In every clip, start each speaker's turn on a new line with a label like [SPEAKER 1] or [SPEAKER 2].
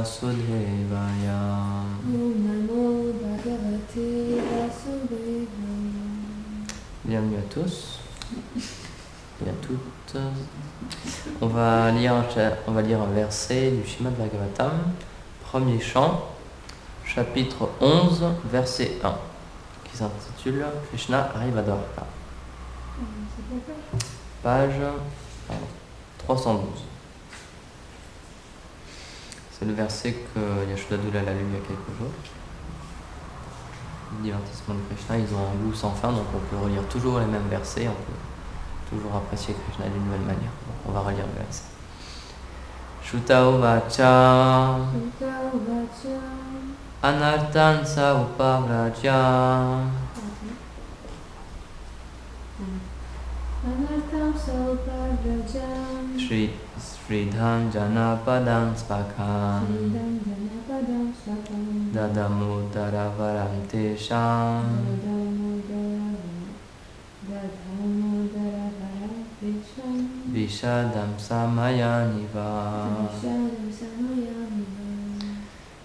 [SPEAKER 1] Vasudevaya.
[SPEAKER 2] Om Namo Bhagavate Vasudevaya.
[SPEAKER 1] Bienvenue à tous et à toutes. On va lire un verset du Srimad Bhagavatam, premier chant, chapitre 11, verset 1, qui s'intitule Krishna arrive à Dwarka. Page 312. C'est le verset que Yashodhadula l'a lu il y a quelques jours. Le divertissement de Krishna, ils ont un goût sans fin, donc on peut relire toujours les mêmes versets, on peut toujours apprécier Krishna d'une nouvelle manière. Donc on va relire le verset. Shuta uvacha anartan sa upavraja
[SPEAKER 2] Anartam Saupavraja
[SPEAKER 1] Sridhan janapadam spakan
[SPEAKER 2] Sridam Janapadam Swakam
[SPEAKER 1] Dadamudara varam tesham
[SPEAKER 2] Dadhamudara Varatesham
[SPEAKER 1] Vishadam samayaniva
[SPEAKER 2] Vishadam Samayamiva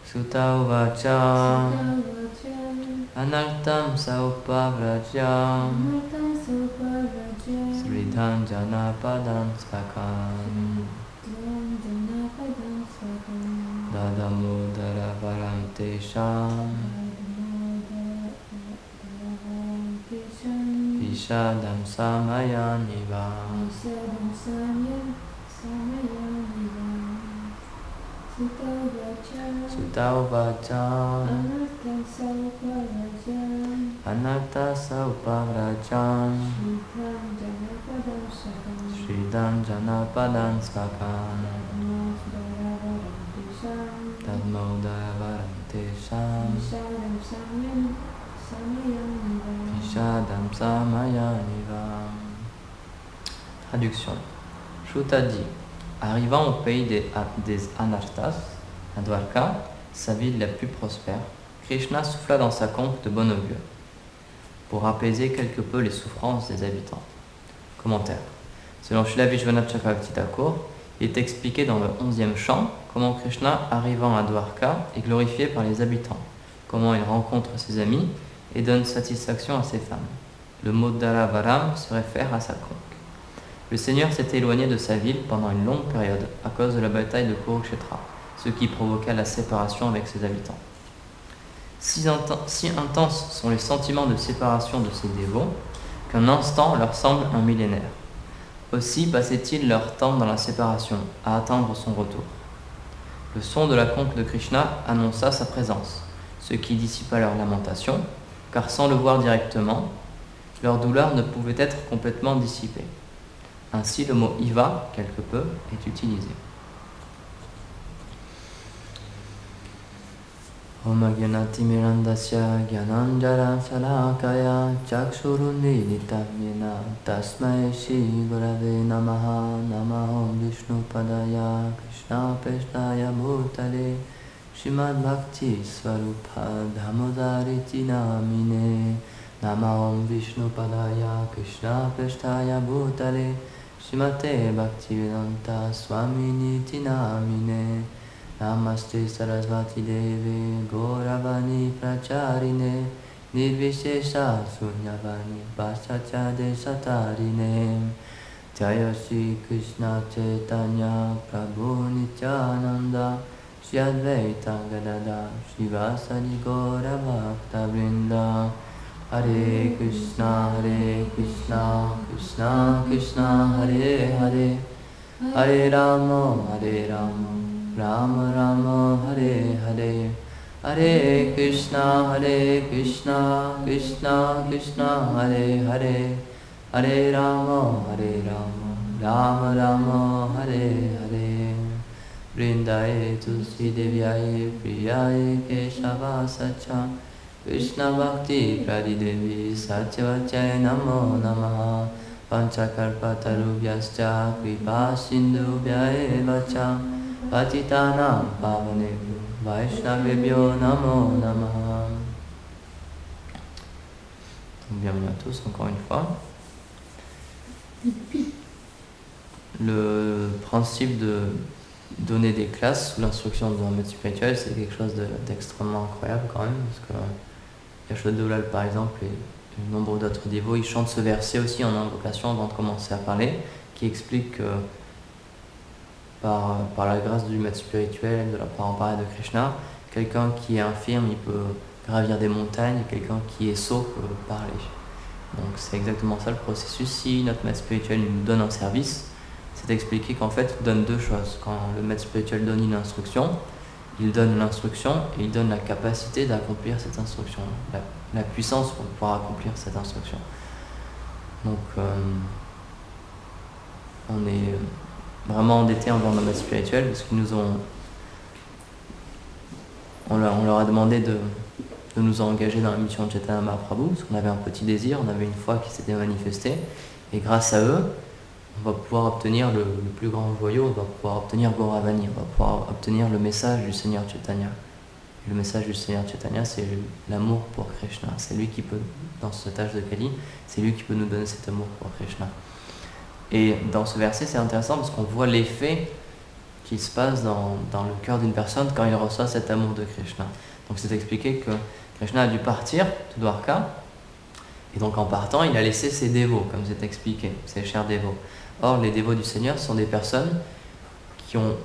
[SPEAKER 1] Sutta uvacha
[SPEAKER 2] Sutavacham
[SPEAKER 1] Anartam saupavraja
[SPEAKER 2] Anartam Saupavraja
[SPEAKER 1] Sridhan janapadam spakan
[SPEAKER 2] Sridam Janapadam Swakam
[SPEAKER 1] Dadamudara varam tesham Vishadam samayaniva Sutta uvacha Anarta saupavrajam Sridham janapadam spakan Dadmodara varam tesham Vishadam samayaniva. Traduction. Shuta dit, arrivant au pays des Anartas, à Dwarka, sa ville la plus prospère, Krishna souffla dans sa conque de bon augure, pour apaiser quelque peu les souffrances des habitants. Commentaire. Selon Srila Vishwanath Chakravarti Thakur, il est expliqué dans le 11e chant comment Krishna, arrivant à Dwarka, est glorifié par les habitants, comment il rencontre ses amis et donne satisfaction à ses femmes. Le mot Dalavaram se réfère à sa conque. Le Seigneur s'est éloigné de sa ville pendant une longue période à cause de la bataille de Kurukshetra, ce qui provoqua la séparation avec ses habitants. Si intenses sont les sentiments de séparation de ces dévots qu'un instant leur semble un millénaire. Aussi passaient-ils leur temps dans la séparation, à attendre son retour. Le son de la conque de Krishna annonça sa présence, ce qui dissipa leur lamentation, car sans le voir directement, leur douleur ne pouvait être complètement dissipée. Ainsi, le mot Iva, quelque peu, est utilisé. Om Gyanati Mirandasya Gyananjara Salakaya Chakshurunditam Yena Tasmai Shri Gurave Namaha Namaho Vishnu Padaya Krishna Peshnaya Bhutale Srimad Bhakti Swarupa Dhamodariti Namine Namaho Vishnu Padaya Krishna Peshnaya Bhutale Srimate Bhaktivedanta Swaminiti Namine Namaste Sarasvati Deve Gauravani Pracharine Nirvishesha Sunyavani Paschatya Desatarine Jaya Shri Krishna Chaitanya Prabhu Nityananda Shri Advaita Gadada Shivasari Gaura Bhakta Vrinda Hare Krishna Krishna Krishna Hare Hare Hare Rama Rama Rama Hare Hare Hare Krishna Krishna Krishna Hare Hare Hare Rama Rama Rama Hare Hare Vrindaye Tulsi Devyaye Priyaye Keshava Sacha Krishna Bhakti Pradidevi Satyavachaya Namo Namaha Panchakarpatarubhyascha Kripa Sindhubhya Vacha Patitanam Pavanebhyo Vaishnavebhyo Namo Namaha. Bienvenue à tous encore une fois. Le principe donner des classes sous l'instruction d'un maître spirituel, c'est quelque chose d'extrêmement incroyable quand même, parce que Yashoda Doulal par exemple et de nombreux d'autres dévots, ils chantent ce verset aussi en invocation avant de commencer à parler, qui explique que par la grâce du maître spirituel, de la parampara de Krishna, quelqu'un qui est infirme, il peut gravir des montagnes, et quelqu'un qui est sot peut parler. Donc c'est exactement ça le processus. Si notre maître spirituel nous donne un service, c'est expliqué qu'en fait il donne deux choses. Quand le maître spirituel donne une instruction, il donne l'instruction et il donne la capacité d'accomplir cette instruction, la puissance pour pouvoir accomplir cette instruction. Donc on est vraiment endettés envers nos maîtres spirituels parce qu'ils nous ont... On leur a demandé de nous engager dans la mission de Chaitanya Mahaprabhu parce qu'on avait un petit désir, on avait une foi qui s'était manifestée et grâce à eux, on va pouvoir obtenir le plus grand joyau, on va pouvoir obtenir Gauravani, on va pouvoir obtenir le message du Seigneur Chaitanya. Et le message du Seigneur Chaitanya, c'est l'amour pour Krishna. C'est lui qui peut, dans cet âge de Kali, c'est lui qui peut nous donner cet amour pour Krishna. Et dans ce verset, c'est intéressant parce qu'on voit l'effet qui se passe dans le cœur d'une personne quand il reçoit cet amour de Krishna. Donc c'est expliqué que Krishna a dû partir de Dwarka, et donc en partant, il a laissé ses dévots, comme c'est expliqué, ses chers dévots. Or, les dévots du Seigneur sont des personnes qui ont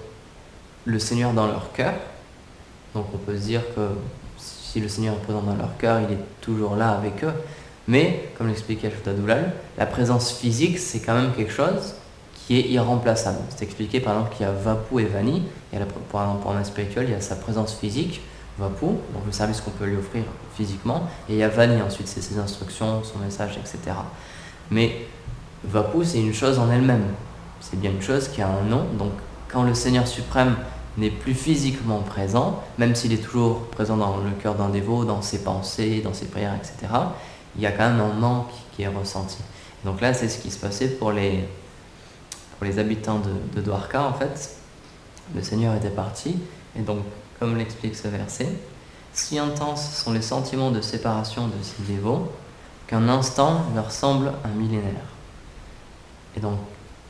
[SPEAKER 1] le Seigneur dans leur cœur. Donc on peut se dire que si le Seigneur est présent dans leur cœur, il est toujours là avec eux. Mais, comme l'expliquait Yashoda Doulal, la présence physique, c'est quand même quelque chose qui est irremplaçable. C'est expliqué par exemple qu'il y a Vapu et Vani. Pour un maître spirituel, il y a sa présence physique, Vapu, donc le service qu'on peut lui offrir physiquement, et il y a Vani ensuite, c'est ses instructions, son message, etc. Mais Vapu, c'est une chose en elle-même. C'est bien une chose qui a un nom. Donc quand le Seigneur suprême n'est plus physiquement présent, même s'il est toujours présent dans le cœur d'un dévot, dans ses pensées, dans ses prières, etc., il y a quand même un manque qui est ressenti. Donc là, c'est ce qui se passait pour les habitants de Dwarka, en fait. Le Seigneur était parti, et donc, comme l'explique ce verset, si intenses sont les sentiments de séparation de ces dévots, qu'un instant leur semble un millénaire. Et donc,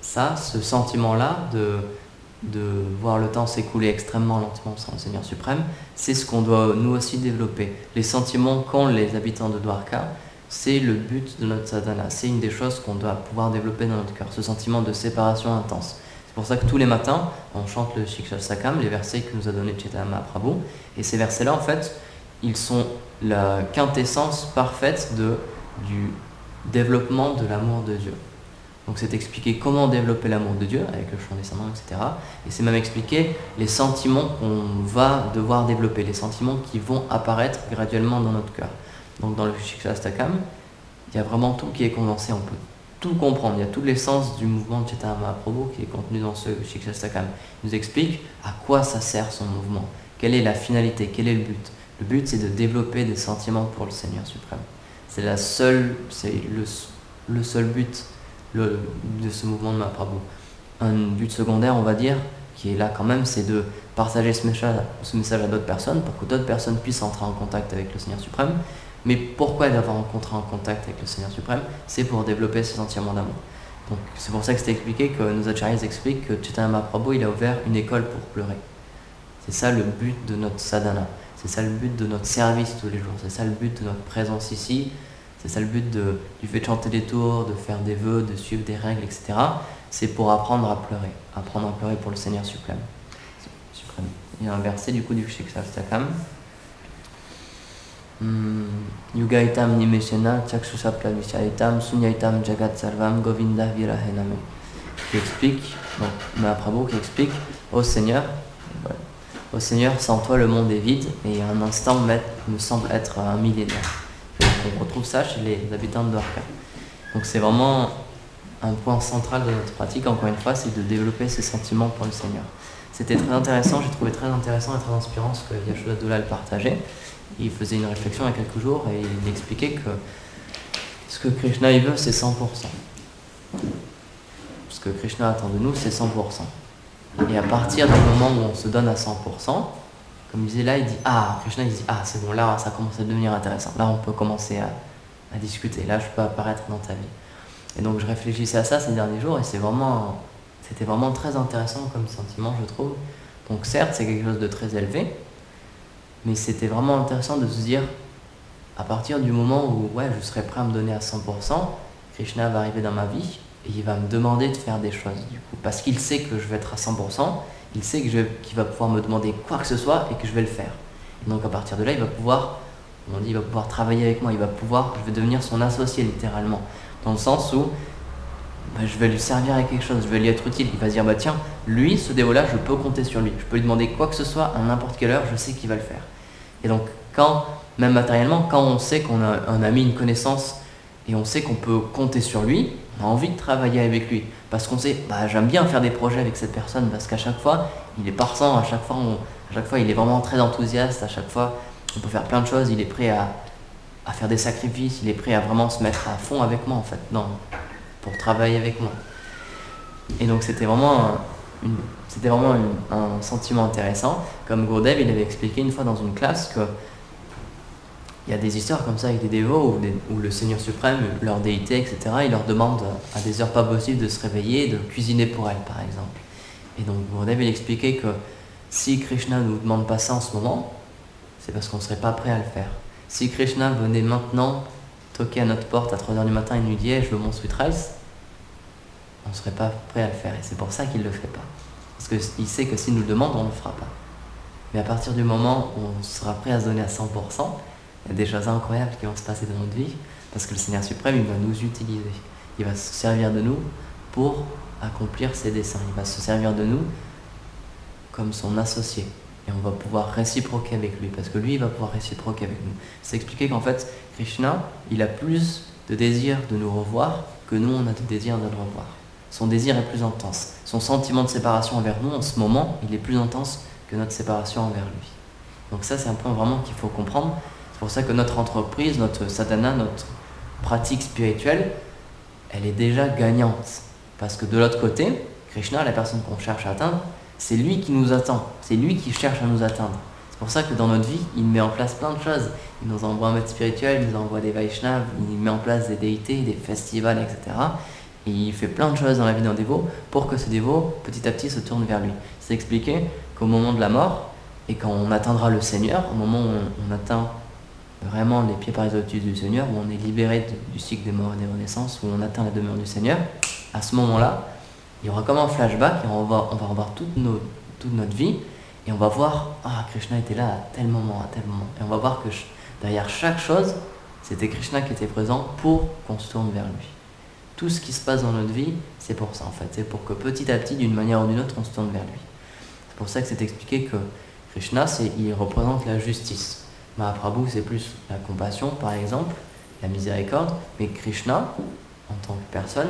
[SPEAKER 1] ça, ce sentiment-là de voir le temps s'écouler extrêmement lentement sans le Seigneur suprême, c'est ce qu'on doit nous aussi développer. Les sentiments qu'ont les habitants de Dwarka, c'est le but de notre sadhana, c'est une des choses qu'on doit pouvoir développer dans notre cœur, ce sentiment de séparation intense. C'est pour ça que tous les matins, on chante le Shikshastakam, les versets que nous a donné Chaitanya Mahaprabhu, et ces versets-là, en fait, ils sont la quintessence parfaite du développement de l'amour de Dieu. Donc c'est expliqué comment développer l'amour de Dieu avec le chant descendant, etc. Et c'est même expliqué les sentiments qu'on va devoir développer, les sentiments qui vont apparaître graduellement dans notre cœur. Donc dans le Shikshastakam, il y a vraiment tout qui est condensé, on peut tout comprendre. Il y a toute l'essence du mouvement de Chaitanya Mahaprabhu qui est contenu dans ce Shikshastakam. Il nous explique à quoi ça sert son mouvement, quelle est la finalité, quel est le but. Le but, c'est de développer des sentiments pour le Seigneur suprême. C'est le seul but de ce mouvement de Mahaprabhu. Un but secondaire, on va dire, qui est là quand même, c'est de partager ce message à d'autres personnes pour que d'autres personnes puissent entrer en contact avec le Seigneur suprême. Mais pourquoi d'avoir rencontré en contact avec le Seigneur suprême? C'est pour développer ce sentiment d'amour. Donc c'est pour ça que c'est expliqué que nos acharyas expliquent que Chaitanya Mahaprabhu, il a ouvert une école pour pleurer. C'est ça le but de notre sadhana. C'est ça le but de notre service tous les jours. C'est ça le but de notre présence ici. C'est ça le but du fait de chanter des tours, de faire des vœux, de suivre des règles, etc. C'est pour apprendre à pleurer pour le Seigneur suprême. Il y a un verset du coup du Shikshastakam. Yugaitam nimeshena chakshusha pravishaitam sunyaitam jagat sarvam govinda virahename, qui explique, donc Mahaprabhu qui explique au Seigneur, sans toi le monde est vide, et un instant me semble être un millénaire. Donc on retrouve ça chez les habitants de Dwarka. Donc c'est vraiment un point central de notre pratique, encore une fois, c'est de développer ces sentiments pour le Seigneur. C'était très intéressant, j'ai trouvé très intéressant et très inspirant ce que Yashoda Doulal partageait. Il faisait une réflexion il y a quelques jours et il expliquait que ce que Krishna il veut, c'est 100%. Ce que Krishna attend de nous, c'est 100%. Et à partir du moment où on se donne à 100%, comme il disait là, Krishna il dit, c'est bon, là ça commence à devenir intéressant. Là on peut commencer à discuter, là je peux apparaître dans ta vie. Et donc je réfléchissais à ça ces derniers jours et c'était vraiment très intéressant comme sentiment, je trouve, Donc certes, c'est quelque chose de très élevé, mais c'était vraiment intéressant de se dire, à partir du moment où je serai prêt à me donner à 100%, Krishna va arriver dans ma vie et il va me demander de faire des choses, du coup, parce qu'il sait que je vais être à 100%, il sait qu'il va pouvoir me demander quoi que ce soit et que je vais le faire. Et donc à partir de là, il va pouvoir travailler avec moi, je vais devenir son associé littéralement, dans le sens où je vais lui servir à quelque chose, je vais lui être utile. Il va se dire, tiens, lui, ce dévot-là, je peux compter sur lui. Je peux lui demander quoi que ce soit à n'importe quelle heure, je sais qu'il va le faire. Et donc, même matériellement, quand on sait qu'on a un ami, une connaissance, et on sait qu'on peut compter sur lui, on a envie de travailler avec lui. Parce qu'on sait, j'aime bien faire des projets avec cette personne, parce qu'à chaque fois, il est partant, à chaque fois, il est vraiment très enthousiaste, à chaque fois, on peut faire plein de choses, il est prêt à faire des sacrifices, il est prêt à vraiment se mettre à fond avec moi, en fait. Non, pour travailler avec moi. Et donc c'était vraiment un sentiment intéressant. Comme Gurudev, il avait expliqué une fois dans une classe que il y a des histoires comme ça avec des dévots où le Seigneur suprême, leur déité, etc., il leur demande à des heures pas possibles de se réveiller, de cuisiner pour elle, par exemple. Et donc Gurudev, il expliquait que si Krishna ne nous demande pas ça en ce moment, c'est parce qu'on ne serait pas prêt à le faire. Si Krishna venait maintenant toquer à notre porte à 3h du matin et nous dit « je veux mon sweet rice », on ne serait pas prêt à le faire. Et c'est pour ça qu'il ne le fait pas. Parce qu'il sait que s'il nous le demande, on ne le fera pas. Mais à partir du moment où on sera prêt à se donner à 100%, il y a des choses incroyables qui vont se passer dans notre vie, parce que le Seigneur suprême, il va nous utiliser. Il va se servir de nous pour accomplir ses desseins. Il va se servir de nous comme son associé. Et on va pouvoir réciproquer avec lui, parce que lui, il va pouvoir réciproquer avec nous. C'est expliqué qu'en fait, Krishna, il a plus de désir de nous revoir que nous, on a de désir de le revoir. Son désir est plus intense. Son sentiment de séparation envers nous, en ce moment, il est plus intense que notre séparation envers lui. Donc ça, c'est un point vraiment qu'il faut comprendre. C'est pour ça que notre entreprise, notre sadhana, notre pratique spirituelle, elle est déjà gagnante. Parce que de l'autre côté, Krishna, la personne qu'on cherche à atteindre, c'est lui qui nous attend. C'est lui qui cherche à nous atteindre. C'est pour ça que dans notre vie, il met en place plein de choses. Il nous envoie un maître spirituel, il nous envoie des Vaishnavas, il met en place des déités, des festivals, etc. Et il fait plein de choses dans la vie d'un dévot pour que ce dévot, petit à petit, se tourne vers lui. C'est expliqué qu'au moment de la mort, et quand on atteindra le Seigneur, au moment où on atteint vraiment les pieds par les au-dessus du Seigneur, où on est libéré du cycle des morts et des renaissances, où on atteint la demeure du Seigneur, à ce moment-là, il y aura comme un flashback et on va revoir toute notre vie et on va voir, Krishna était là à tel moment. Et on va voir que derrière chaque chose, c'était Krishna qui était présent pour qu'on se tourne vers lui. Tout ce qui se passe dans notre vie, c'est pour ça en fait. C'est pour que petit à petit, d'une manière ou d'une autre, on se tourne vers lui. C'est pour ça que c'est expliqué que Krishna, il représente la justice. Mahaprabhu, c'est plus la compassion, par exemple, la miséricorde. Mais Krishna, en tant que personne,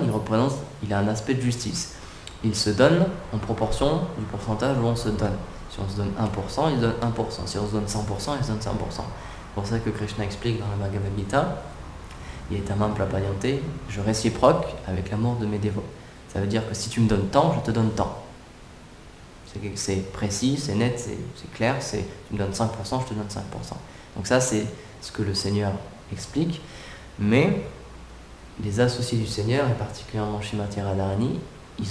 [SPEAKER 1] il a un aspect de justice. Il se donne en proportion du pourcentage où on se donne. Si on se donne 1%, il donne 1%. Si on se donne 100%, il se donne 100%. C'est pour ça que Krishna explique dans la Bhagavad Gita, Yetamam Prapayante, je réciproque avec l'amour de mes dévots. Ça veut dire que si tu me donnes tant, je te donne tant. C'est précis, c'est net, c'est clair, tu me donnes 5%, je te donne 5%. Donc ça, c'est ce que le Seigneur explique. Mais les associés du Seigneur, et particulièrement Srimati Radharani, ils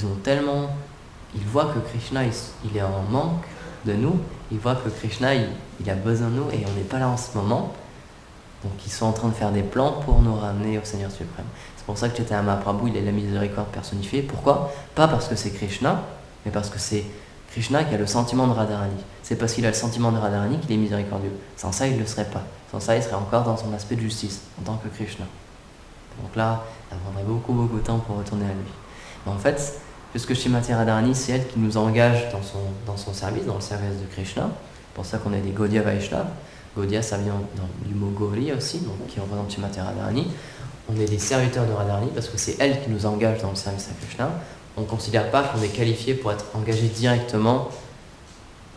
[SPEAKER 1] voient que Krishna, il est en manque de nous, ils voient que Krishna, il a besoin de nous et on n'est pas là en ce moment. Donc ils sont en train de faire des plans pour nous ramener au Seigneur suprême. C'est pour ça que Chaitanya Mahaprabhu, il est la miséricorde personnifiée. Pourquoi ? Pas parce que c'est Krishna, mais parce que c'est Krishna qui a le sentiment de Radharani. C'est parce qu'il a le sentiment de Radharani qu'il est miséricordieux. Sans ça, il ne le serait pas. Sans ça, il serait encore dans son aspect de justice, en tant que Krishna. Donc là, ça prendrait beaucoup de temps pour retourner à lui. Mais en fait, puisque Srimati Radharani, c'est elle qui nous engage dans son service, dans le service de Krishna. C'est pour ça qu'on est des Gaudiya Vaishnavas. Gaudiya, ça vient du mot Gauri aussi, donc qui représente Srimati Radharani. On est des serviteurs de Radharani parce que c'est elle qui nous engage dans le service à Krishna. On ne considère pas qu'on est qualifié pour être engagé directement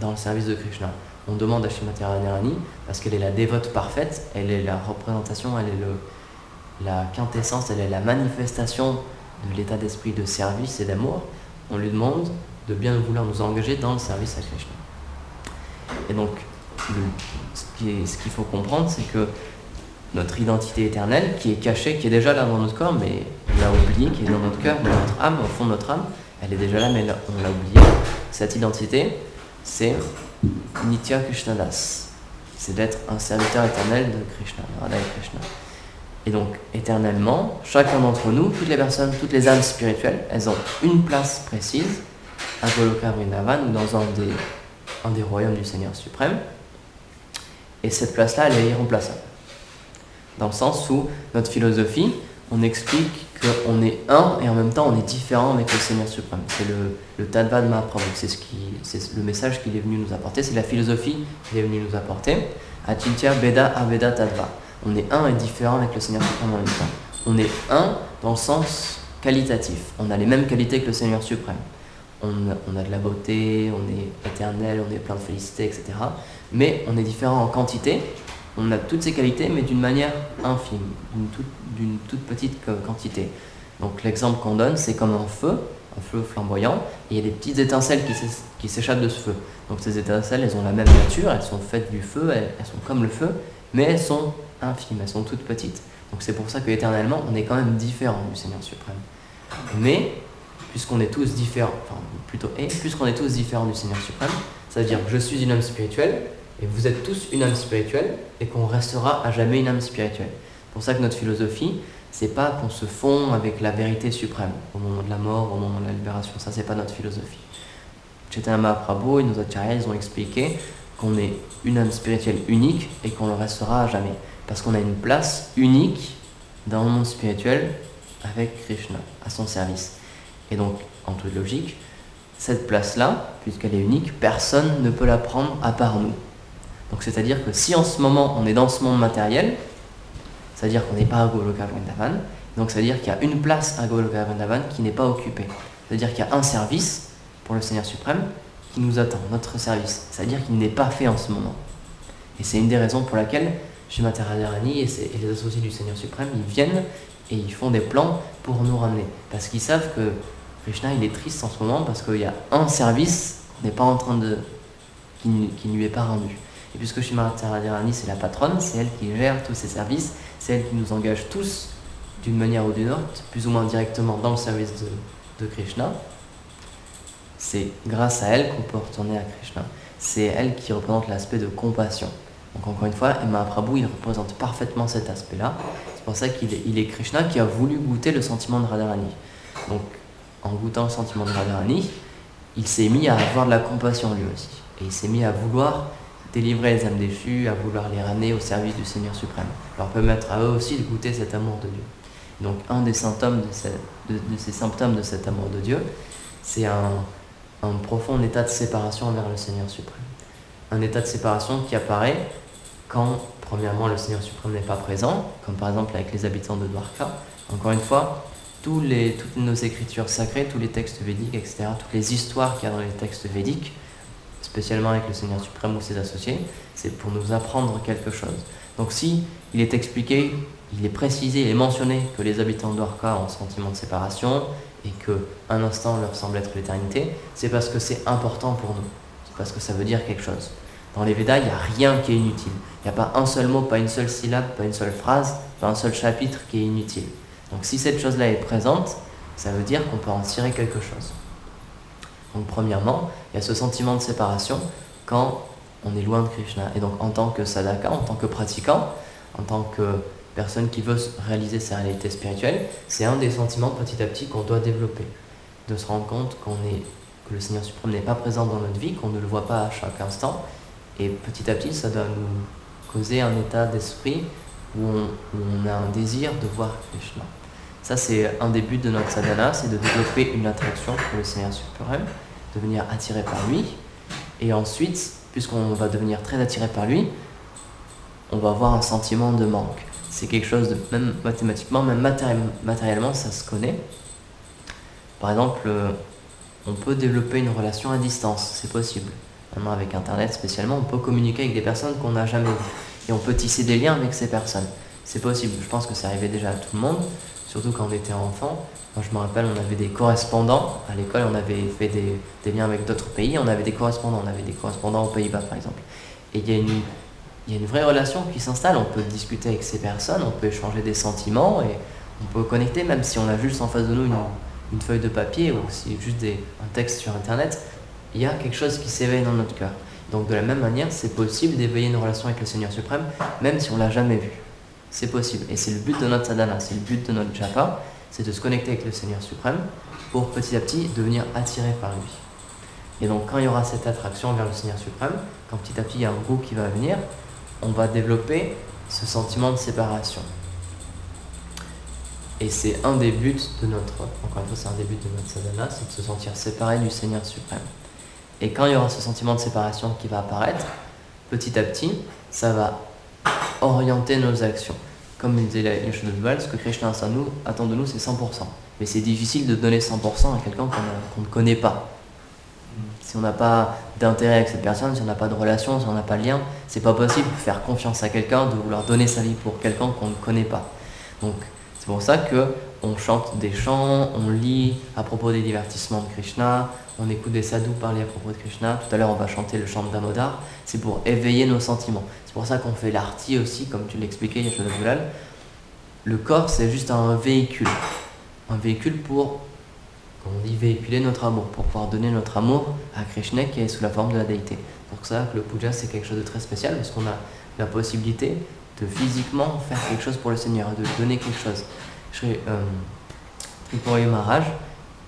[SPEAKER 1] dans le service de Krishna. On demande à Srimati Radharani parce qu'elle est la dévote parfaite, elle est la représentation, elle est la quintessence, elle est la manifestation de l'état d'esprit de service et d'amour. On lui demande de bien vouloir nous engager dans le service à Krishna. Et donc, ce qu'il faut comprendre, c'est que notre identité éternelle, qui est cachée, qui est déjà là dans notre corps, mais on l'a oubliée, qui est dans notre cœur, dans notre âme, au fond de notre âme, elle est déjà là, mais on l'a oubliée. Cette identité, c'est Nitya Krishnadas. C'est d'être un serviteur éternel de Krishna, de Radha et Krishna. Et donc, éternellement, chacun d'entre nous, toutes les personnes, toutes les âmes spirituelles, elles ont une place précise à Goloka Vrindavan ou dans un des royaumes du Seigneur suprême. Et cette place-là, elle est irremplaçable. Dans le sens où notre philosophie, on explique qu'on est un et en même temps on est différent avec le Seigneur suprême. C'est le Tattva de Mahaprabhu, c'est le message qu'il est venu nous apporter, c'est la philosophie qu'il est venu nous apporter. Achintya Beda Aveda Tattva. On est un et différent avec le Seigneur suprême en même temps. On est un dans le sens qualitatif. On a les mêmes qualités que le Seigneur suprême. On a de la beauté, on est éternel, on est plein de félicité, etc. Mais on est différent en quantité. On a toutes ces qualités, mais d'une manière infime, d'une toute petite quantité. Donc l'exemple qu'on donne, c'est comme un feu flamboyant, et il y a des petites étincelles qui s'échappent de ce feu. Donc ces étincelles, elles ont la même nature, elles sont faites du feu, elles sont comme le feu, mais elles sont infimes, elles sont toutes petites. Donc c'est pour ça qu'éternellement, on est quand même différent du Seigneur suprême. Mais, puisqu'on est tous différents, puisqu'on est tous différents du Seigneur suprême, ça veut dire que je suis une âme spirituelle, et vous êtes tous une âme spirituelle, et qu'on restera à jamais une âme spirituelle. C'est pour ça que notre philosophie, c'est pas qu'on se fond avec la vérité suprême, au moment de la mort, au moment de la libération. Ça, c'est pas notre philosophie. Chaitanya Mahaprabhu et nos acharyas, ils ont expliqué qu'on est une âme spirituelle unique et qu'on le restera à jamais. Parce qu'on a une place unique dans le monde spirituel avec Krishna, à son service. Et donc, en toute logique, cette place-là, puisqu'elle est unique, personne ne peut la prendre à part nous. Donc c'est-à-dire que si en ce moment on est dans ce monde matériel, c'est-à-dire qu'on n'est pas à Goloka Vrindavan, donc c'est-à-dire qu'il y a une place à Goloka Vrindavan qui n'est pas occupée. C'est-à-dire qu'il y a un service pour le Seigneur suprême qui nous attend, notre service. C'est-à-dire qu'il n'est pas fait en ce moment. Et c'est une des raisons pour laquelle Srimati Radharani et les associés du Seigneur suprême, ils viennent et ils font des plans pour nous ramener. Parce qu'ils savent que Krishna, il est triste en ce moment parce qu'il y a un service qu'on n'est pas en train de... qui ne lui est pas rendu. Et puisque Srimati Radharani, c'est la patronne, c'est elle qui gère tous ces services, c'est elle qui nous engage tous, d'une manière ou d'une autre, plus ou moins directement dans le service de Krishna. C'est grâce à elle qu'on peut retourner à Krishna. C'est elle qui représente l'aspect de compassion. Donc encore une fois, Mahaprabhu, il représente parfaitement cet aspect-là. C'est pour ça qu'il est Krishna qui a voulu goûter le sentiment de Radharani. Donc en goûtant le sentiment de Radharani, il s'est mis à avoir de la compassion lui aussi. Et il s'est mis à vouloir délivrer les âmes déchues, à vouloir les ramener au service du Seigneur suprême. Leur permettre à eux aussi de goûter cet amour de Dieu. Donc un des symptômes de ces symptômes de cet amour de Dieu, c'est un profond état de séparation envers le Seigneur suprême. Un état de séparation qui apparaît quand, premièrement, le Seigneur suprême n'est pas présent, comme par exemple avec les habitants de Dwarka. Encore une fois, toutes nos écritures sacrées, tous les textes védiques, etc., toutes les histoires qu'il y a dans les textes védiques, spécialement avec le Seigneur suprême ou ses associés, c'est pour nous apprendre quelque chose. Donc si il est expliqué, il est précisé, il est mentionné que les habitants de Dwarka ont un sentiment de séparation et qu'un instant leur semble être l'éternité, c'est parce que c'est important pour nous. C'est parce que ça veut dire quelque chose. Dans les Védas, il n'y a rien qui est inutile. Il n'y a pas un seul mot, pas une seule syllabe, pas une seule phrase, pas un seul chapitre qui est inutile. Donc si cette chose-là est présente, ça veut dire qu'on peut en tirer quelque chose. Donc premièrement, il y a ce sentiment de séparation quand on est loin de Krishna. Et donc en tant que sadhaka, en tant que pratiquant, en tant que personne qui veut réaliser sa réalité spirituelle, c'est un des sentiments petit à petit qu'on doit développer. De se rendre compte que le Seigneur suprême n'est pas présent dans notre vie, qu'on ne le voit pas à chaque instant. Et petit à petit, ça doit nous causer un état d'esprit où on a un désir de voir Krishna. Ça, c'est un des buts de notre sadhana, c'est de développer une attraction pour le Seigneur suprême, devenir attiré par lui. Et ensuite, puisqu'on va devenir très attiré par lui, on va avoir un sentiment de manque. C'est quelque chose de, même mathématiquement, même matériellement, ça se connaît. Par exemple, on peut développer une relation à distance, c'est possible. Maintenant, avec Internet spécialement, on peut communiquer avec des personnes qu'on n'a jamais vues. Et on peut tisser des liens avec ces personnes. C'est possible, je pense que ça arrivait déjà à tout le monde, surtout quand on était enfant. Moi, je me rappelle, on avait des correspondants à l'école, on avait fait des liens avec d'autres pays, on avait des correspondants aux Pays-Bas par exemple. Et il y a une vraie relation qui s'installe, on peut discuter avec ces personnes, on peut échanger des sentiments et on peut connecter, même si on a juste en face de nous une feuille de papier ou si juste un texte sur Internet. il y a quelque chose qui s'éveille dans notre cœur. Donc de la même manière, c'est possible d'éveiller une relation avec le Seigneur suprême, même si on ne l'a jamais vu. C'est possible. Et c'est le but de notre sadhana, c'est le but de notre japa, c'est de se connecter avec le Seigneur suprême pour petit à petit devenir attiré par lui. Et donc quand il y aura cette attraction vers le Seigneur suprême, quand petit à petit il y a un goût qui va venir, on va développer ce sentiment de séparation. Et c'est un des buts de notre, encore une fois c'est un des buts de notre sadhana, c'est de se sentir séparé du Seigneur suprême. Et quand il y aura ce sentiment de séparation qui va apparaître, petit à petit, ça va orienter nos actions. Comme disait Yashodhara, ce que Krishna attend de nous, c'est 100%. Mais c'est difficile de donner 100% à quelqu'un qu'on ne connaît pas. Si on n'a pas d'intérêt avec cette personne, si on n'a pas de relation, si on n'a pas de lien, c'est pas possible de faire confiance à quelqu'un, de vouloir donner sa vie pour quelqu'un qu'on ne connaît pas. Donc c'est pour ça qu'on chante des chants, on lit à propos des divertissements de Krishna, on écoute des sadhus parler à propos de Krishna. Tout à l'heure on va chanter le chant de Damodar, c'est pour éveiller nos sentiments. C'est pour ça qu'on fait l'arti aussi, comme tu l'expliquais Yashodhara. Le corps c'est juste un véhicule pour, comme on dit, véhiculer notre amour, pour pouvoir donner notre amour à Krishna qui est sous la forme de la déité. C'est pour ça que le puja c'est quelque chose de très spécial, parce qu'on a la possibilité de physiquement faire quelque chose pour le Seigneur, de lui donner quelque chose. Tripuri Maharaj,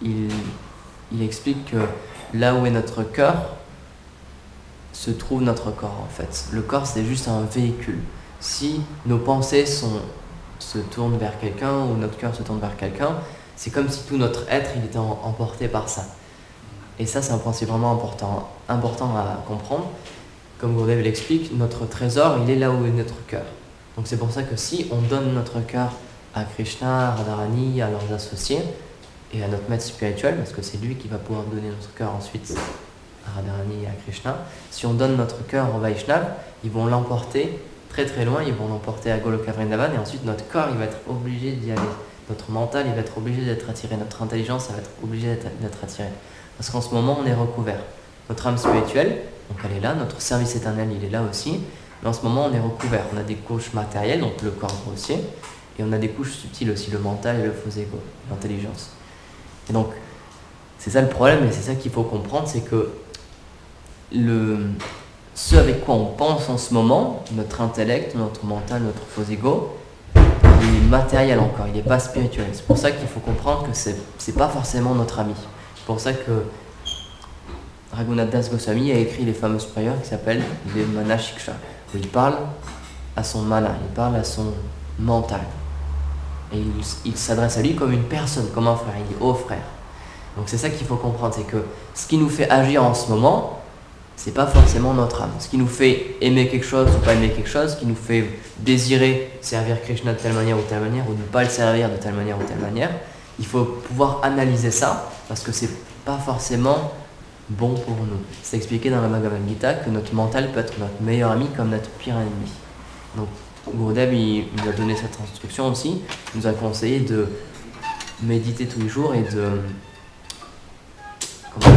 [SPEAKER 1] il explique que là où est notre cœur, se trouve notre corps en fait. Le corps c'est juste un véhicule. Si nos pensées se tournent vers quelqu'un ou notre cœur se tourne vers quelqu'un, c'est comme si tout notre être il était emporté par ça. Et ça c'est un principe vraiment important à comprendre. Comme Gurudev l'explique, notre trésor il est là où est notre cœur. Donc c'est pour ça que si on donne notre cœur à Krishna, à Radharani, à leurs associés et à notre maître spirituel, parce que c'est lui qui va pouvoir donner notre cœur ensuite à Radharani et à Krishna, si on donne notre cœur aux Vaishnavas, ils vont l'emporter très très loin, ils vont l'emporter à Goloka Vrindavan et ensuite notre corps il va être obligé d'y aller. Notre mental il va être obligé d'être attiré, notre intelligence elle va être obligée d'être attirée. Parce qu'en ce moment on est recouvert. Notre âme spirituelle, donc elle est là, notre service éternel il est là aussi, mais en ce moment on est recouvert. On a des couches matérielles, donc le corps grossier, et on a des couches subtiles aussi, le mental et le faux ego, l'intelligence. Et donc c'est ça le problème, et c'est ça qu'il faut comprendre, c'est que ce avec quoi on pense en ce moment, notre intellect, notre mental, notre faux ego, il est matériel encore, il n'est pas spirituel. C'est pour ça qu'il faut comprendre que c'est pas forcément notre ami. C'est pour ça que Raghunath Das Goswami a écrit les fameuses prières qui s'appellent les Mana Shiksha, où il parle à son mana, il parle à son mental. Et il s'adresse à lui comme une personne, comme un frère, il dit « Oh frère ». Donc c'est ça qu'il faut comprendre, c'est que ce qui nous fait agir en ce moment, c'est pas forcément notre âme. Ce qui nous fait aimer quelque chose ou pas aimer quelque chose, ce qui nous fait désirer servir Krishna de telle manière ou telle manière, ou ne pas le servir de telle manière ou telle manière, il faut pouvoir analyser ça, parce que c'est pas forcément bon pour nous. C'est expliqué dans la Bhagavad Gita que notre mental peut être notre meilleur ami comme notre pire ennemi. Donc Gurudev il nous a donné cette instruction aussi, il nous a conseillé de méditer tous les jours et de... Comment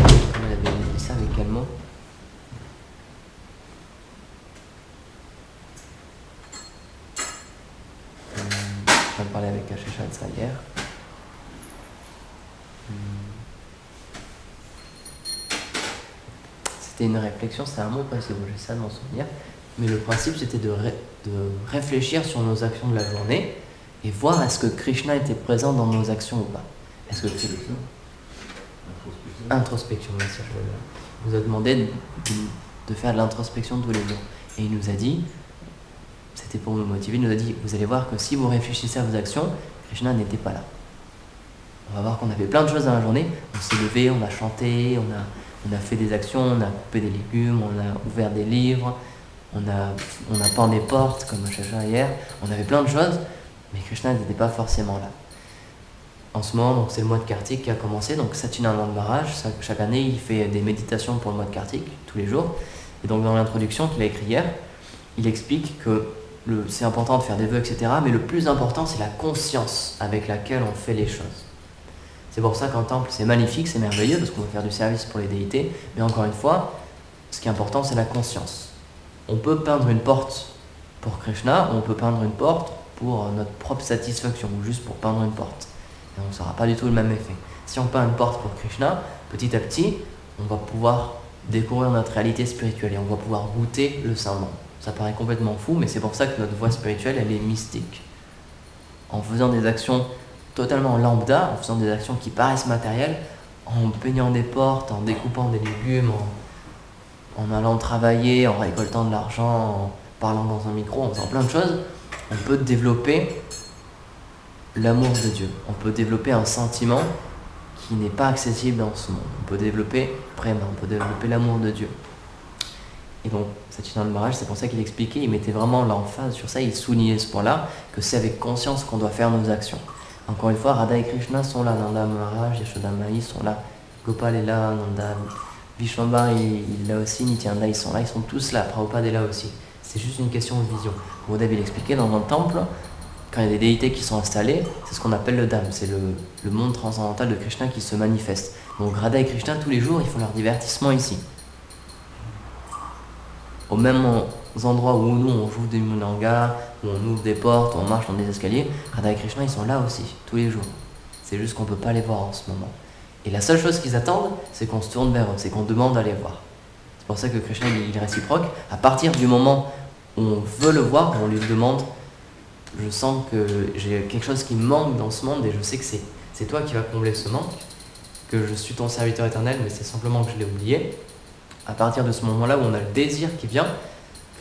[SPEAKER 1] il avait dit ça, avec quel mot? Je vais parler avec Ashesha hier. C'était une réflexion, c'est un mot précis, j'ai ça de m'en souvenir. Mais le principe c'était de réfléchir sur nos actions de la journée et voir est-ce que Krishna était présent dans nos actions ou pas. Est-ce que introspection, merci. Il nous a demandé de faire de l'introspection tous les jours. Et il nous a dit, c'était pour me motiver, il nous a dit, vous allez voir que si vous réfléchissez à vos actions, Krishna n'était pas là. On va voir qu'on a fait plein de choses dans la journée, on s'est levé, on a chanté, on a fait des actions, on a coupé des légumes, on a ouvert des livres, on a peint des portes, comme Chacha hier, on avait plein de choses, mais Krishna n'était pas forcément là. En ce moment, donc, c'est le mois de Kartik qui a commencé, donc Satchinananda Maharaj, chaque année, il fait des méditations pour le mois de Kartik, tous les jours. Et donc dans l'introduction qu'il a écrit hier, il explique que c'est important de faire des vœux, etc. Mais le plus important, c'est la conscience avec laquelle on fait les choses. C'est pour ça qu'en temple, c'est magnifique, c'est merveilleux, parce qu'on va faire du service pour les déités. Mais encore une fois, ce qui est important, c'est la conscience. On peut peindre une porte pour Krishna, ou on peut peindre une porte pour notre propre satisfaction, ou juste pour peindre une porte. Et donc ça n'aura pas du tout le même effet. Si on peint une porte pour Krishna, petit à petit, on va pouvoir découvrir notre réalité spirituelle et on va pouvoir goûter le Saint-Nom. Ça paraît complètement fou, mais c'est pour ça que notre voie spirituelle, elle est mystique. En faisant des actions totalement lambda, en faisant des actions qui paraissent matérielles, en peignant des portes, en découpant des légumes, en allant travailler, en récoltant de l'argent, en parlant dans un micro, en faisant plein de choses, on peut développer l'amour de Dieu. On peut développer un sentiment qui n'est pas accessible dans ce monde. On peut développer vraiment, on peut développer l'amour de Dieu. Et donc, Satchidananda Maharaj, c'est pour ça qu'il expliquait, il mettait vraiment l'emphase sur ça, il soulignait ce point-là, que c'est avec conscience qu'on doit faire nos actions. Encore une fois, Radha et Krishna sont là, Nanda Maharaj, Yashoda Mahi sont là, Gopal est là, Nanda, Vishwambar il est là aussi, Nityananda ils sont là, ils sont tous là, Prabhupada est là aussi. C'est juste une question de vision. Gurudev il expliquait dans un temple, quand il y a des déités qui sont installées, c'est ce qu'on appelle le Dham, c'est le monde transcendantal de Krishna qui se manifeste. Donc Radha et Krishna, tous les jours, ils font leur divertissement ici. Aux mêmes endroits où nous, on joue des munanga, où on ouvre des portes, où on marche dans des escaliers, Radha et Krishna, ils sont là aussi, tous les jours. C'est juste qu'on ne peut pas les voir en ce moment. Et la seule chose qu'ils attendent, c'est qu'on se tourne vers eux, c'est qu'on demande à les voir. C'est pour ça que Krishna, il est réciproque. À partir du moment où on veut le voir, on lui demande, je sens que j'ai quelque chose qui me manque dans ce monde et je sais que c'est toi qui vas combler ce manque, que je suis ton serviteur éternel, mais c'est simplement que je l'ai oublié. À partir de ce moment-là où on a le désir qui vient,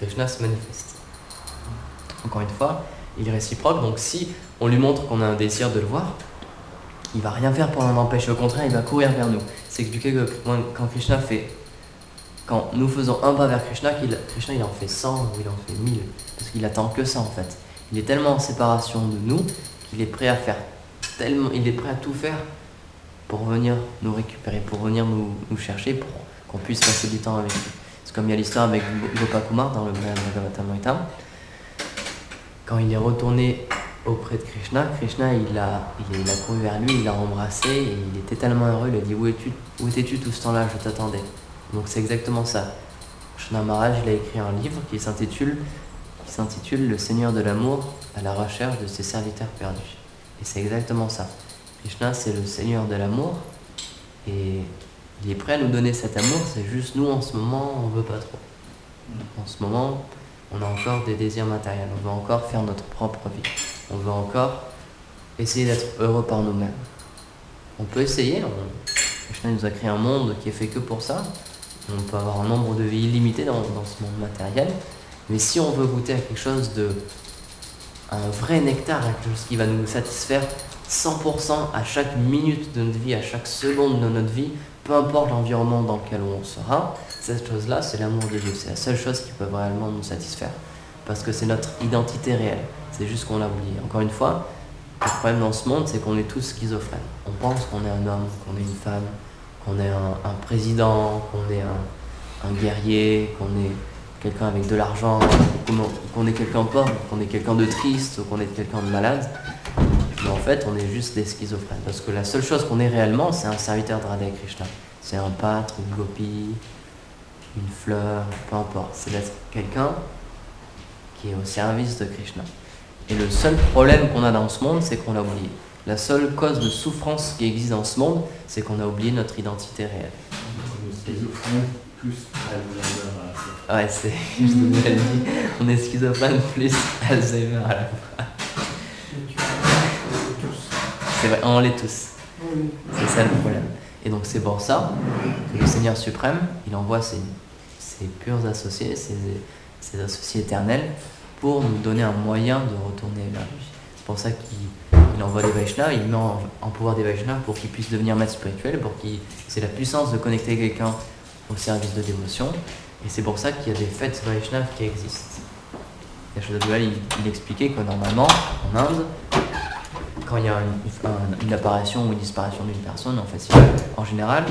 [SPEAKER 1] Krishna se manifeste. Encore une fois, il est réciproque, donc si on lui montre qu'on a un désir de le voir, il va rien faire pour l'en empêcher, au contraire, il va courir vers nous. C'est expliqué que quand nous faisons un pas vers Krishna, Krishna il en fait 100 ou il en fait 1000, parce qu'il attend que ça en fait. Il est tellement en séparation de nous qu'il est prêt à tout faire pour venir nous récupérer, pour venir nous chercher, pour qu'on puisse passer du temps avec lui. C'est comme il y a l'histoire avec Gopakumar dans le Bhagavatamrita. Quand il est retourné auprès de Krishna, il a couru vers lui, il l'a embrassé et il était tellement heureux, il a dit où étais-tu tout ce temps-là, je t'attendais. Donc c'est exactement ça. Krishna Maharaj, il a écrit un livre qui s'intitule Le Seigneur de l'amour à la recherche de ses serviteurs perdus. Et c'est exactement ça. Krishna, c'est le Seigneur de l'amour et il est prêt à nous donner cet amour, c'est juste nous en ce moment, on ne veut pas trop. En ce moment, on a encore des désirs matériels, on veut encore faire notre propre vie. On veut encore essayer d'être heureux par nous-mêmes. On peut essayer, Krishna nous a créé un monde qui est fait que pour ça. On peut avoir un nombre de vies illimité dans ce monde matériel. Mais si on veut goûter à quelque chose un vrai nectar, quelque chose qui va nous satisfaire 100% à chaque minute de notre vie, à chaque seconde de notre vie, peu importe l'environnement dans lequel on sera, cette chose-là, c'est l'amour de Dieu. C'est la seule chose qui peut réellement nous satisfaire. Parce que c'est notre identité réelle. C'est juste qu'on l'a oublié. Encore une fois, le problème dans ce monde, c'est qu'on est tous schizophrènes. On pense qu'on est un homme, qu'on est une femme, qu'on est un président, qu'on est un guerrier, qu'on est quelqu'un avec de l'argent, qu'on est quelqu'un de pauvre, qu'on est quelqu'un de triste, ou qu'on est quelqu'un de malade. Mais en fait, on est juste des schizophrènes. Parce que la seule chose qu'on est réellement, c'est un serviteur de Radha et Krishna. C'est un pâtre, une gopi, une fleur, peu importe. C'est d'être quelqu'un qui est au service de Krishna. Et le seul problème qu'on a dans ce monde, c'est qu'on l'a oublié. La seule cause de souffrance qui existe dans ce monde, c'est qu'on a oublié notre identité réelle.
[SPEAKER 3] Schizophrène plus Alzheimer à la fois.
[SPEAKER 1] Ouais, je l'ai déjà dit, on est schizophrène plus Alzheimer à la fois. C'est vrai, on l'est tous.
[SPEAKER 2] Oui.
[SPEAKER 1] C'est ça le problème. Et donc c'est pour ça que le Seigneur suprême, il envoie ses purs associés, ses associés éternels, pour nous donner un moyen de retourner vers lui. C'est pour ça qu'il envoie des Vaishnavas, il met en pouvoir des Vaishnavas pour qu'ils puissent devenir maîtres spirituels, pour qu'ils aient la puissance de connecter quelqu'un au service de dévotion. Et c'est pour ça qu'il y a des fêtes Vaishnavas qui existent. Yashoda Dual, il expliquait que normalement, en Inde, quand il y a une apparition ou une disparition d'une personne en festival, en général,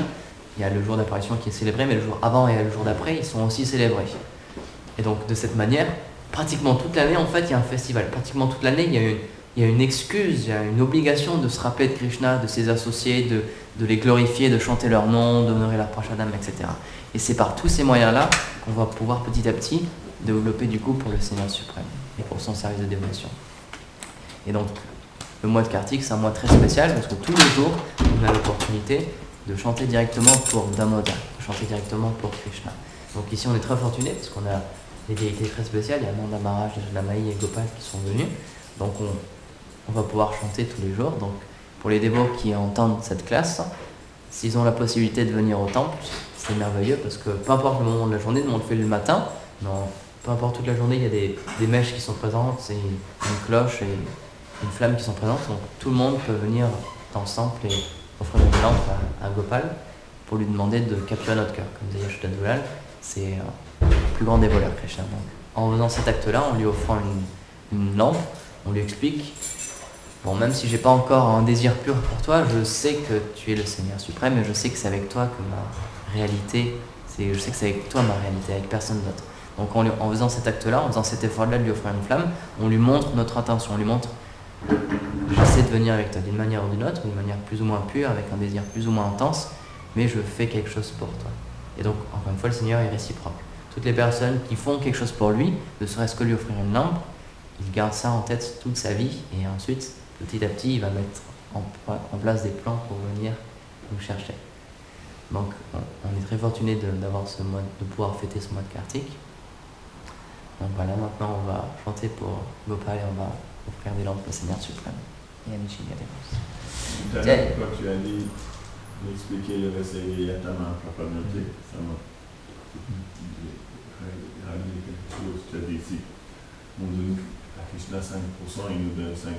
[SPEAKER 1] il y a le jour d'apparition qui est célébré, mais le jour avant et le jour d'après, ils sont aussi célébrés. Et donc, de cette manière, pratiquement toute l'année, en fait, il y a un festival. Pratiquement toute l'année, il y a une excuse, il y a une obligation de se rappeler de Krishna, de ses associés, de les glorifier, de chanter leur nom, d'honorer leur prashadam, etc. Et c'est par tous ces moyens-là qu'on va pouvoir petit à petit développer du coup pour le Seigneur suprême et pour son service de dévotion. Et donc, le mois de Kartik, c'est un mois très spécial parce que tous les jours, on a l'opportunité de chanter directement pour Damodar, de chanter directement pour Krishna. Donc ici on est très fortunés parce qu'on a des déités très spéciales, il y a Nanda Maharaj, Yashodamai et Gopal qui sont venus. Donc on va pouvoir chanter tous les jours. Donc pour les dévots qui entendent cette classe, s'ils ont la possibilité de venir au temple, c'est merveilleux parce que peu importe le moment de la journée, nous on le fait le matin, non, peu importe toute la journée, il y a des mèches qui sont présentes, c'est une cloche et une flamme qui sont présentes. Donc tout le monde peut venir dans le temple et offrir une lampe à Gopal pour lui demander de capturer notre cœur. Comme disait Yashoda Dulal, c'est le plus grand des voleurs, Krishna. Donc, en faisant cet acte-là, en lui offrant une lampe, on lui explique, bon, même si j'ai pas encore un désir pur pour toi, je sais que tu es le Seigneur suprême et je sais que c'est avec toi que ma réalité, je sais que c'est avec toi ma réalité, avec personne d'autre. Donc en faisant cet acte-là, en faisant cet effort-là de lui offrir une flamme, on lui montre notre intention, on lui montre j'essaie de venir avec toi d'une manière ou d'une autre, d'une manière plus ou moins pure, avec un désir plus ou moins intense, mais je fais quelque chose pour toi. Et donc, encore une fois, le Seigneur est réciproque. Toutes les personnes qui font quelque chose pour lui, ne serait-ce que lui offrir une lampe, il garde ça en tête toute sa vie, et ensuite, petit à petit, il va mettre en place des plans pour venir nous chercher. Donc, on est très fortuné d'avoir ce mois, de pouvoir fêter ce mois de Kartik. Donc voilà, maintenant on va chanter pour Gopal et on va offrir des lampes au Seigneur suprême. Et à Nishinya
[SPEAKER 3] Tout à l'heure, quand tu as dit d'expliquer le verset Yatama Prapanote, ça m'a rappelé quelque chose. Tu as dit ici, on donne à Krishna 5%, il nous donne 5%.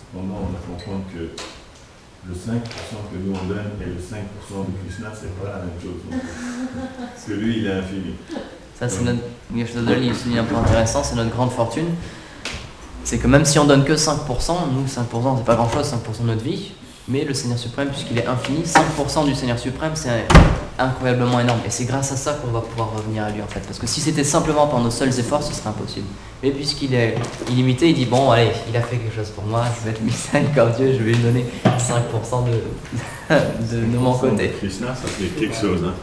[SPEAKER 3] Cependant, on va comprendre que le 5% que nous on donne et le 5% de Krishna, c'est pas la même chose. Parce que lui, il est infini.
[SPEAKER 1] Ça, c'est notre. Il souligne un point intéressant, c'est notre grande fortune. C'est que même si on donne que 5%, nous 5% c'est pas grand chose, 5% de notre vie, mais le Seigneur suprême, puisqu'il est infini, 5% du Seigneur suprême, c'est incroyablement énorme. Et c'est grâce à ça qu'on va pouvoir revenir à lui en fait. Parce que si c'était simplement par nos seuls efforts, ce serait impossible. Mais puisqu'il est illimité, il dit bon, allez, il a fait quelque chose pour moi, je vais être miséricordieux, je vais lui donner 5% de mon côté.
[SPEAKER 3] Krishna, ça fait quelque chose, hein.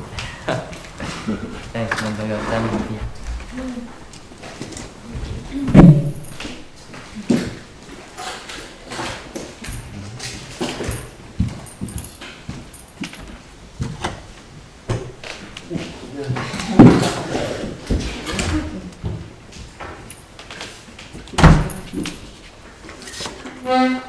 [SPEAKER 2] Ouais.